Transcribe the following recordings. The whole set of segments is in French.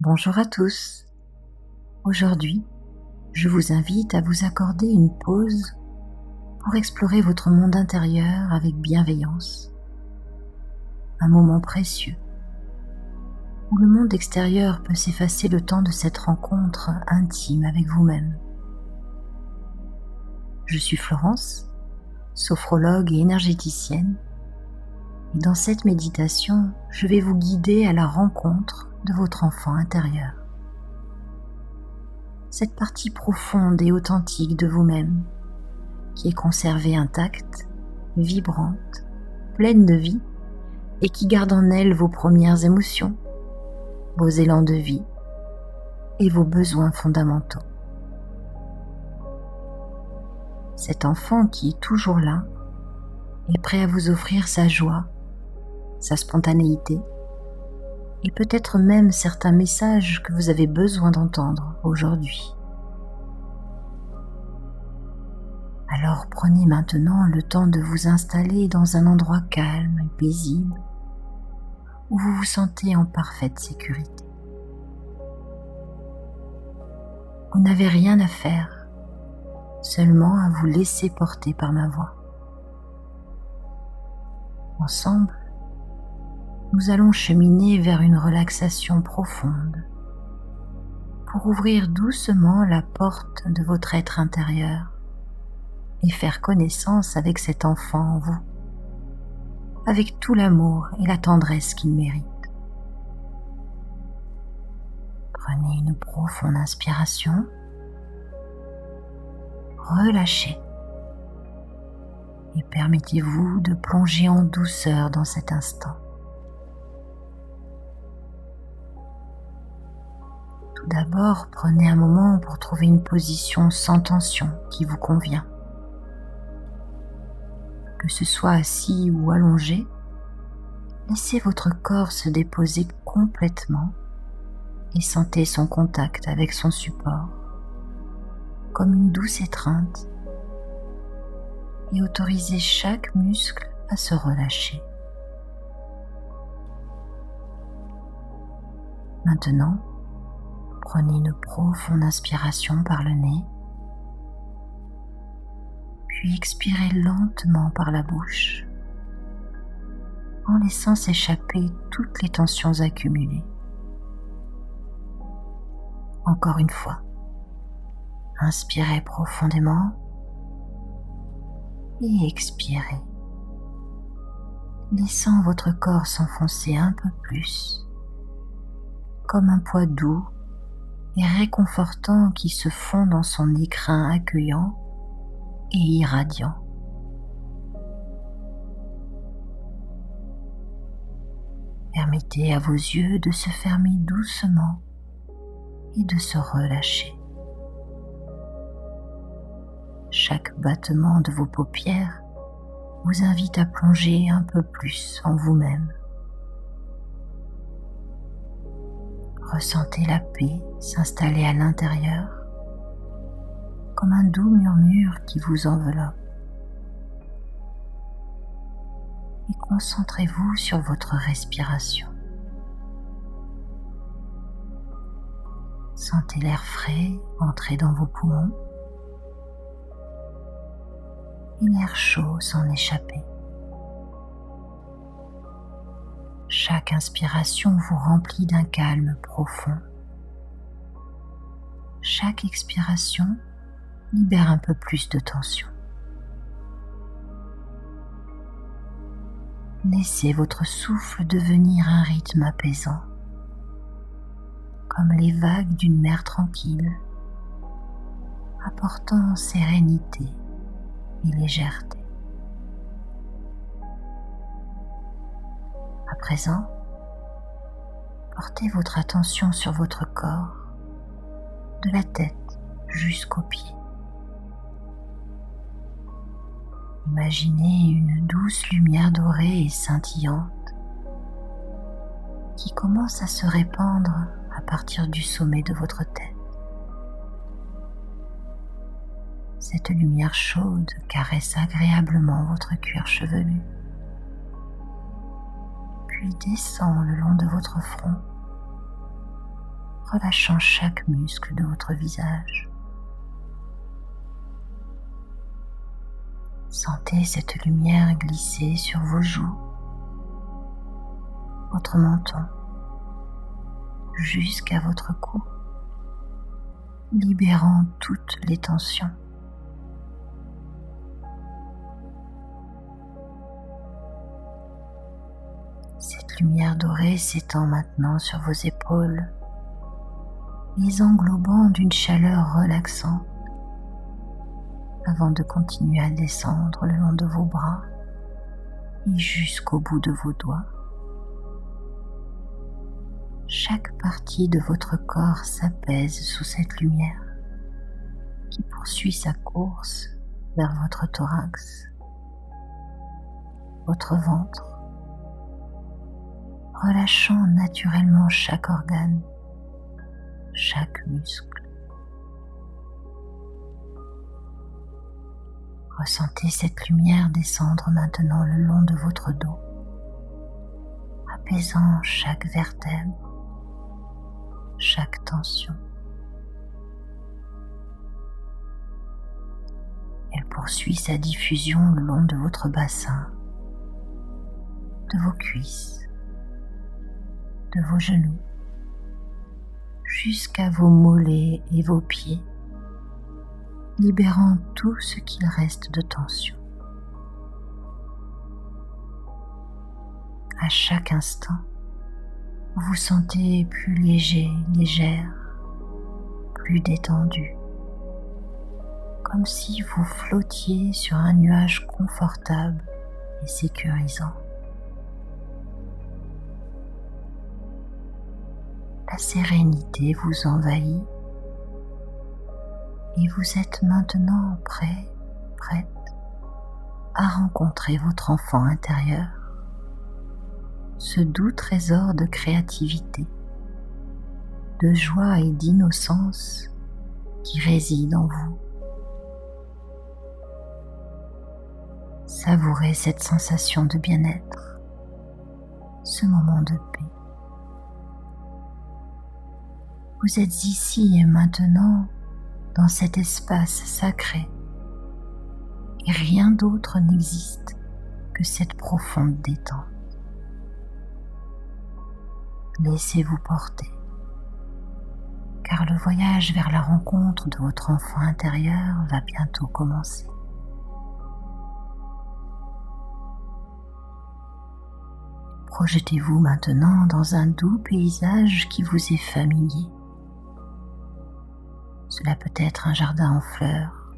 Bonjour à tous. Aujourd'hui, je vous invite à vous accorder une pause pour explorer votre monde intérieur avec bienveillance. Un moment précieux où le monde extérieur peut s'effacer le temps de cette rencontre intime avec vous-même. Je suis Florence, sophrologue et énergéticienne, et dans cette méditation, je vais vous guider à la rencontre de votre enfant intérieur. Cette partie profonde et authentique de vous-même, qui est conservée intacte, vibrante, pleine de vie, et qui garde en elle vos premières émotions, vos élans de vie et vos besoins fondamentaux. Cet enfant qui est toujours là est prêt à vous offrir sa joie, sa spontanéité et peut-être même certains messages que vous avez besoin d'entendre aujourd'hui. Alors prenez maintenant le temps de vous installer dans un endroit calme et paisible où vous vous sentez en parfaite sécurité. Vous n'avez rien à faire, seulement à vous laisser porter par ma voix. Ensemble, nous allons cheminer vers une relaxation profonde pour ouvrir doucement la porte de votre être intérieur et faire connaissance avec cet enfant en vous, avec tout l'amour et la tendresse qu'il mérite. Prenez une profonde inspiration, relâchez et permettez-vous de plonger en douceur dans cet instant. Tout d'abord, prenez un moment pour trouver une position sans tension qui vous convient. Que ce soit assis ou allongé, laissez votre corps se déposer complètement et sentez son contact avec son support, comme une douce étreinte, et autorisez chaque muscle à se relâcher. Maintenant, prenez une profonde inspiration par le nez, puis expirez lentement par la bouche, en laissant s'échapper toutes les tensions accumulées. Encore une fois, inspirez profondément et expirez, laissant votre corps s'enfoncer un peu plus, comme un poids doux et réconfortant qui se fond dans son écrin accueillant et irradiant. Permettez à vos yeux de se fermer doucement et de se relâcher. Chaque battement de vos paupières vous invite à plonger un peu plus en vous-même. Ressentez la paix s'installer à l'intérieur, comme un doux murmure qui vous enveloppe. Et concentrez-vous sur votre respiration. Sentez l'air frais entrer dans vos poumons et l'air chaud s'en échapper. Chaque inspiration vous remplit d'un calme profond. Chaque expiration libère un peu plus de tension. Laissez votre souffle devenir un rythme apaisant, comme les vagues d'une mer tranquille, apportant sérénité et légèreté. À présent, portez votre attention sur votre corps, de la tête jusqu'aux pieds. Imaginez une douce lumière dorée et scintillante qui commence à se répandre à partir du sommet de votre tête. Cette lumière chaude caresse agréablement votre cuir chevelu, puis descend le long de votre front, relâchant chaque muscle de votre visage. Sentez cette lumière glisser sur vos joues, votre menton, jusqu'à votre cou, libérant toutes les tensions. Cette lumière dorée s'étend maintenant sur vos épaules, les englobant d'une chaleur relaxante, avant de continuer à descendre le long de vos bras et jusqu'au bout de vos doigts. Chaque partie de votre corps s'apaise sous cette lumière qui poursuit sa course vers votre thorax, votre ventre, relâchant naturellement chaque organe, chaque muscle. Ressentez cette lumière descendre maintenant le long de votre dos, apaisant chaque vertèbre, chaque tension. Elle poursuit sa diffusion le long de votre bassin, de vos cuisses, de vos genoux, jusqu'à vos mollets et vos pieds, libérant tout ce qu'il reste de tension. À chaque instant, vous vous sentez plus léger, légère, plus détendu, comme si vous flottiez sur un nuage confortable et sécurisant. La sérénité vous envahit et vous êtes maintenant prête à rencontrer votre enfant intérieur, ce doux trésor de créativité, de joie et d'innocence qui réside en vous. Savourez cette sensation de bien-être, ce moment de paix. Vous êtes ici et maintenant dans cet espace sacré et rien d'autre n'existe que cette profonde détente. Laissez-vous porter, car le voyage vers la rencontre de votre enfant intérieur va bientôt commencer. Projetez-vous maintenant dans un doux paysage qui vous est familier. Cela peut être un jardin en fleurs,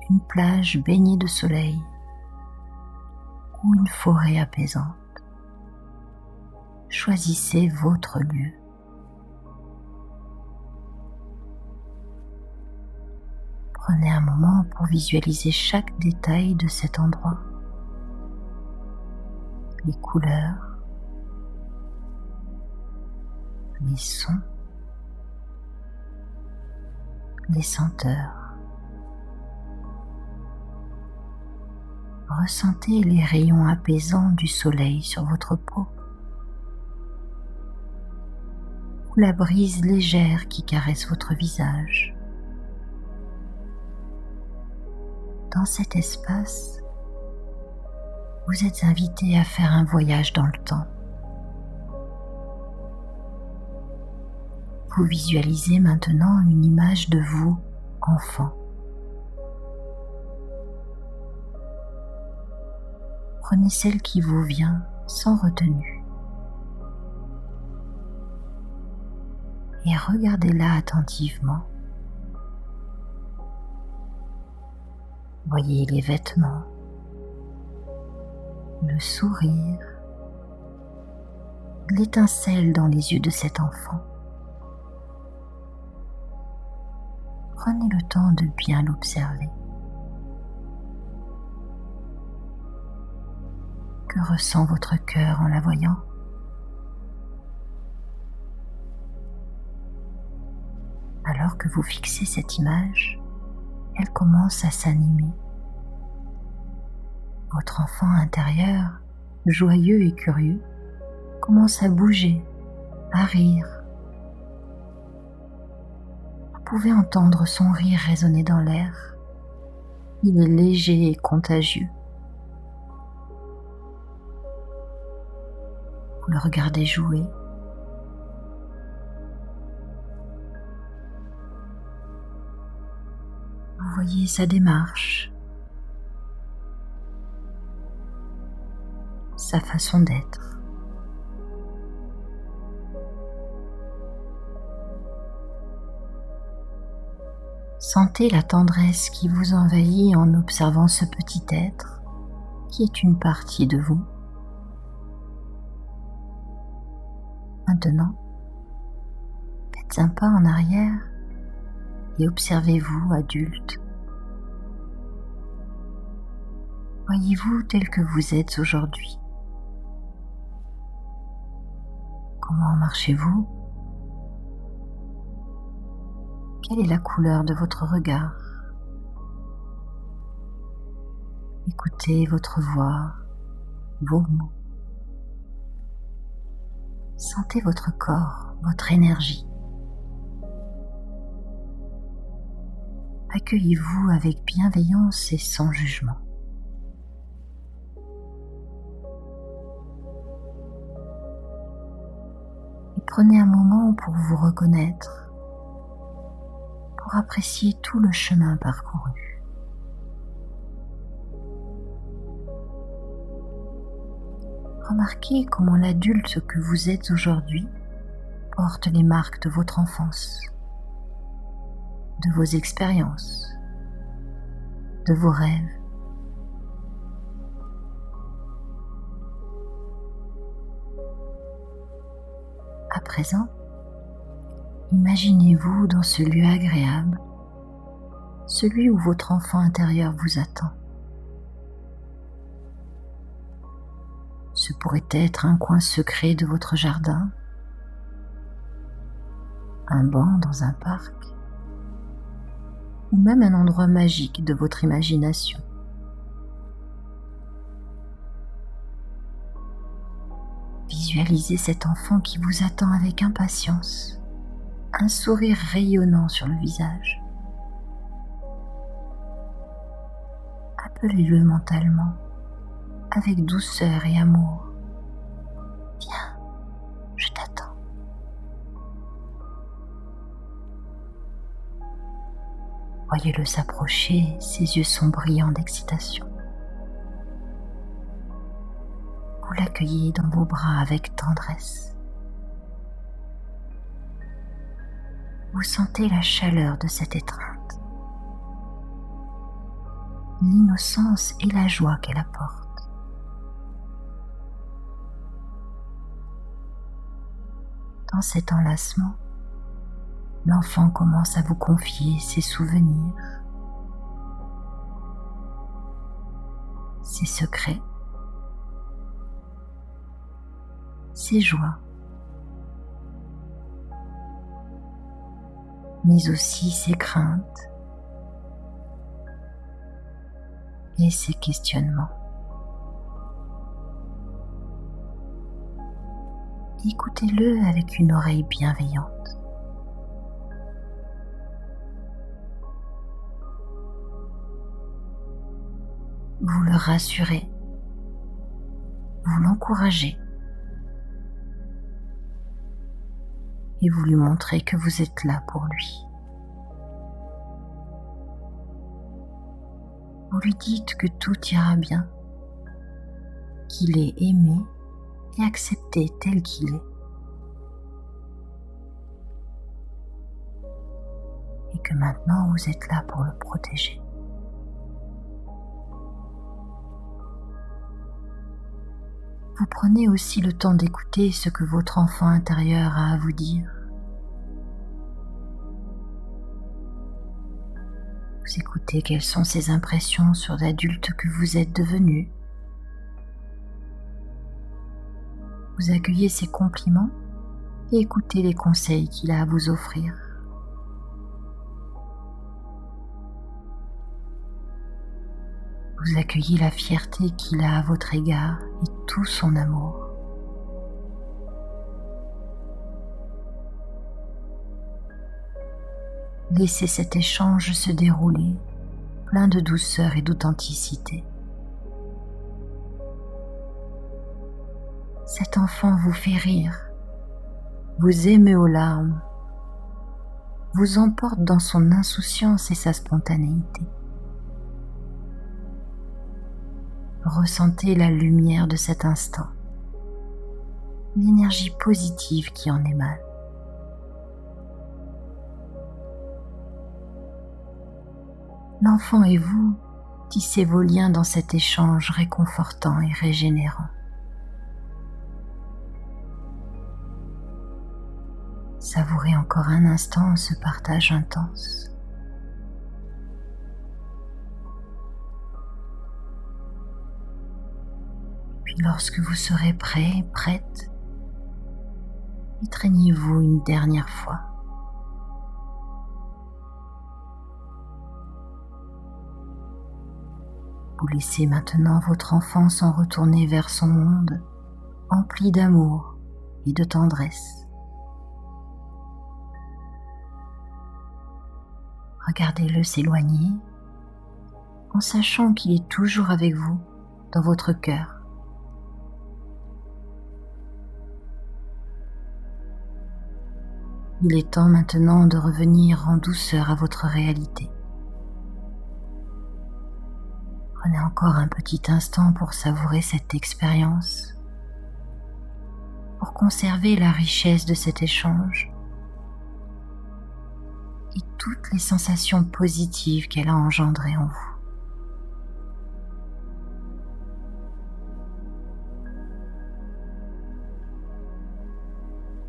une plage baignée de soleil ou une forêt apaisante. Choisissez votre lieu. Prenez un moment pour visualiser chaque détail de cet endroit. Les couleurs, les sons, les senteurs. Ressentez les rayons apaisants du soleil sur votre peau ou la brise légère qui caresse votre visage. Dans cet espace, vous êtes invité à faire un voyage dans le temps. Vous visualisez maintenant une image de vous, enfant. Prenez celle qui vous vient sans retenue et regardez-la attentivement. Voyez les vêtements, le sourire, l'étincelle dans les yeux de cet enfant. Prenez le temps de bien l'observer. Que ressent votre cœur en la voyant? Alors que vous fixez cette image, elle commence à s'animer. Votre enfant intérieur, joyeux et curieux, commence à bouger, à rire, pouvez entendre son rire résonner dans l'air. Il est léger et contagieux. Vous le regardez jouer. Vous voyez sa démarche, sa façon d'être. Sentez la tendresse qui vous envahit en observant ce petit être qui est une partie de vous. Maintenant, faites un pas en arrière et observez-vous adulte. Voyez-vous tel que vous êtes aujourd'hui. Comment marchez-vous? Quelle est la couleur de votre regard? Écoutez votre voix, vos mots. Sentez votre corps, votre énergie. Accueillez-vous avec bienveillance et sans jugement. Et prenez un moment pour vous reconnaître, pour apprécier tout le chemin parcouru. Remarquez comment l'adulte que vous êtes aujourd'hui porte les marques de votre enfance, de vos expériences, de vos rêves. À présent, imaginez-vous dans ce lieu agréable, celui où votre enfant intérieur vous attend. Ce pourrait être un coin secret de votre jardin, un banc dans un parc, ou même un endroit magique de votre imagination. Visualisez cet enfant qui vous attend avec impatience, un sourire rayonnant sur le visage. Appelez-le mentalement, avec douceur et amour. Viens, je t'attends. Voyez-le s'approcher, ses yeux sont brillants d'excitation. Vous l'accueillez dans vos bras avec tendresse. Vous sentez la chaleur de cette étreinte, l'innocence et la joie qu'elle apporte. Dans cet enlacement, l'enfant commence à vous confier ses souvenirs, ses secrets, ses joies, mais aussi ses craintes et ses questionnements. Écoutez-le avec une oreille bienveillante. Vous le rassurez, vous l'encouragez et vous lui montrez que vous êtes là pour lui. Vous lui dites que tout ira bien, qu'il est aimé et accepté tel qu'il est, et que maintenant vous êtes là pour le protéger. Vous prenez aussi le temps d'écouter ce que votre enfant intérieur a à vous dire. Vous écoutez quelles sont ses impressions sur l'adulte que vous êtes devenu. Vous accueillez ses compliments et écoutez les conseils qu'il a à vous offrir. Vous accueillez la fierté qu'il a à votre égard et tout son amour. Laissez cet échange se dérouler, plein de douceur et d'authenticité. Cet enfant vous fait rire, vous émeut aux larmes, vous emporte dans son insouciance et sa spontanéité. Ressentez la lumière de cet instant, l'énergie positive qui en émane. L'enfant et vous tissez vos liens dans cet échange réconfortant et régénérant. Savourez encore un instant ce partage intense. Puis lorsque vous serez prêt, prête, étreignez-vous une dernière fois. Vous laissez maintenant votre enfant s'en retourner vers son monde, empli d'amour et de tendresse. Regardez-le s'éloigner en sachant qu'il est toujours avec vous dans votre cœur. Il est temps maintenant de revenir en douceur à votre réalité. Prenez encore un petit instant pour savourer cette expérience, pour conserver la richesse de cet échange et toutes les sensations positives qu'elle a engendrées en vous.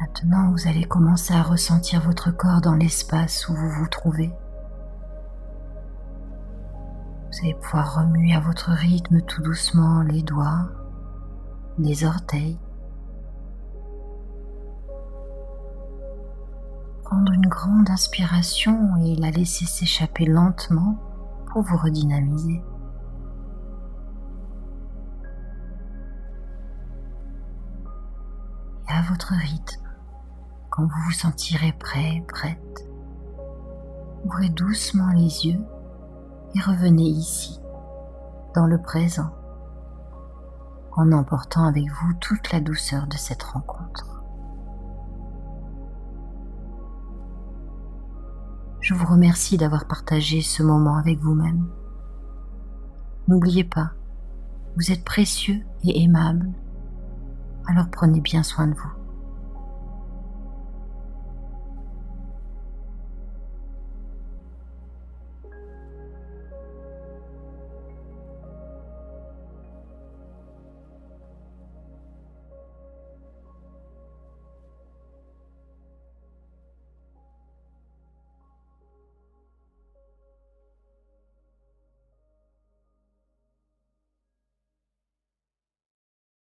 Maintenant, vous allez commencer à ressentir votre corps dans l'espace où vous vous trouvez. Vous allez pouvoir remuer à votre rythme tout doucement les doigts, les orteils. Prendre une grande inspiration et la laisser s'échapper lentement pour vous redynamiser. Et à votre rythme, quand vous vous sentirez prêt, prête, ouvrez doucement les yeux et revenez ici, dans le présent, en emportant avec vous toute la douceur de cette rencontre. Je vous remercie d'avoir partagé ce moment avec vous-même. N'oubliez pas, vous êtes précieux et aimable, alors prenez bien soin de vous.